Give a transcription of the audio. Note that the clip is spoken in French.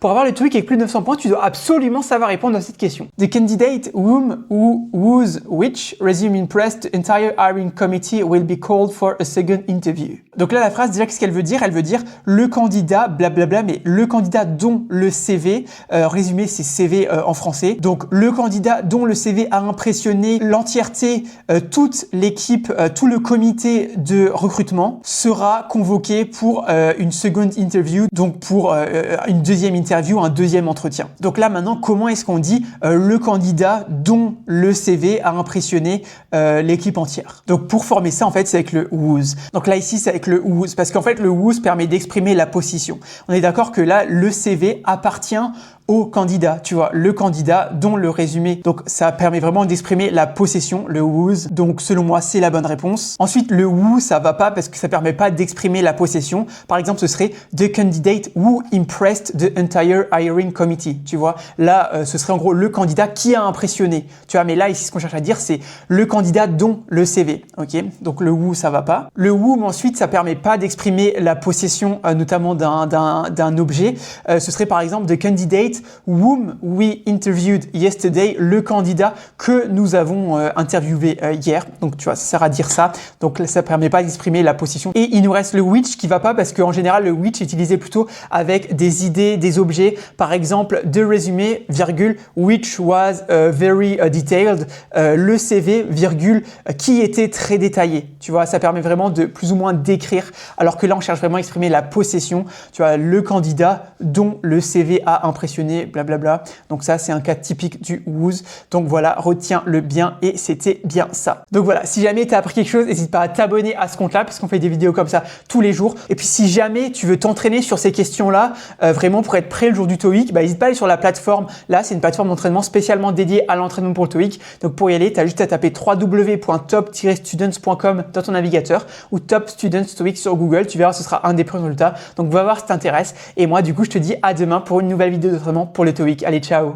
Pour avoir le TOEIC avec plus de 900 points, tu dois absolument savoir répondre à cette question. The candidate whom, who, whose, which resume impressed the entire hiring committee will be called for a second interview. Donc là, la phrase, déjà, qu'est-ce qu'elle veut dire? Elle veut dire le candidat, blablabla, mais le candidat dont le CV, résumé, c'est CV en français. Donc le candidat dont le CV a impressionné l'entièreté, toute l'équipe, tout le comité de recrutement sera convoqué pour une second interview, donc pour une deuxième interview, un deuxième entretien. Donc là maintenant, comment est-ce qu'on dit le candidat dont le CV a impressionné l'équipe entière? Donc pour former ça, en fait, c'est avec le whose. Donc là ici, c'est avec le whose, parce qu'en fait, le whose permet d'exprimer la possession. On est d'accord que là, le CV appartient au candidat, tu vois, le candidat dont le résumé. Donc ça permet vraiment d'exprimer la possession, le whose. Donc selon moi, c'est la bonne réponse. Ensuite, le who, ça va pas parce que ça permet pas d'exprimer la possession. Par exemple, ce serait the candidate who impressed the entire hiring committee. Tu vois, là, ce serait en gros le candidat qui a impressionné. Tu vois, mais là, ici, ce qu'on cherche à dire, c'est le candidat dont le CV. Ok, donc le who, ça va pas. Le whom, ensuite, ça permet pas d'exprimer la possession, notamment d'un objet. Ce serait par exemple the candidate whom we interviewed yesterday, le candidat que nous avons interviewé hier. Donc tu vois, ça sert à dire ça. Donc là, ça permet pas d'exprimer la possession. Et il nous reste le which qui va pas parce qu'en général le which est utilisé plutôt avec des idées, des objets. Par exemple, the resume, virgule, which was very detailed, le CV, virgule, qui était très détaillé. Tu vois, ça permet vraiment de plus ou moins décrire. Alors que là, on cherche vraiment à exprimer la possession. Tu vois, le candidat dont le CV a impressionné, blablabla. Donc ça, c'est un cas typique du whose. Donc voilà, retiens-le bien et c'était bien ça. Donc voilà, si jamais tu as appris quelque chose, n'hésite pas à t'abonner à ce compte-là parce qu'on fait des vidéos comme ça tous les jours. Et puis si jamais tu veux t'entraîner sur ces questions-là, vraiment pour être prêt le jour du TOEIC, n'hésite pas à aller sur la plateforme. Là, c'est une plateforme d'entraînement spécialement dédiée à l'entraînement pour le TOEIC. Donc pour y aller, tu as juste à taper www.top-students.com dans ton navigateur ou Top Students TOEIC sur Google. Tu verras, ce sera un des premiers résultats. Donc va voir si t'intéresse. Et moi, du coup, je te dis à demain pour une nouvelle vidéo d'entraînement pour le TOEIC. Allez, ciao!